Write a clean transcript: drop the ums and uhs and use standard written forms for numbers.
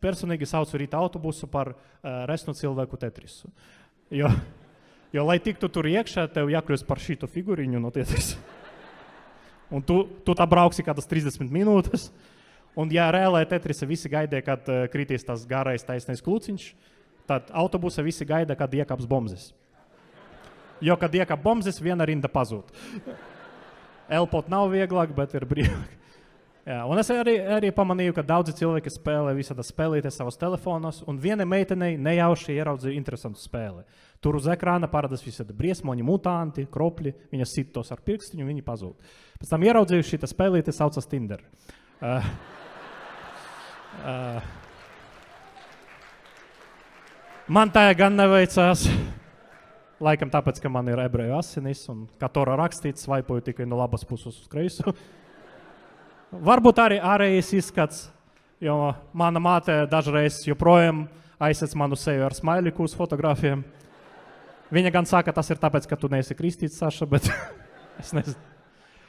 personīgi saucu rīta autobusu par resnu cilvēku Tetrisu. Jo, lai tiktu tur iekšā, tev jākļūst par šito figuriņu no Tetrisa. Un tu tā brauksi kādas 30 minūtes. Un ja reālajā Tetrisa visi gaidīja, kad kritīs tas garais taisnais kluciņš, tad autobusa visi gaida, kad iekāps bombzes. Jo, kad iekāp bombzes, viena rinda pazūd. Elpot nav vieglāk, bet ir brīvāk. Jā, un es arī pamanīju, ka daudzi cilvēki spēlē visādas spēlītes savos telefonos, un viena meitenei nejauši ieraudzīja interesantu spēli. Tur uz ekrāna parādās visādi briesmoņi, mutanti, kropļi, viņa sit tos ar pirkstiņu, viņi pazūd. Pēc tam ieraudzīju šita spēlīte saucas Tinder. Man tā gan neveicās. Laikam tāpēc, ka man ir ebreju asinis, un kā Tora rakstīts, svaipoju tikai no labas puses uz kreisu. Varbūt arī ārējais izskats, jo mana māte dažreiz joprojām aizsēc manu seju ar smailiku uz fotogrāfiem. Viņa gan saka, tas ir tāpēc, ka tu neesi kristīts, Saša, bet es nezinu.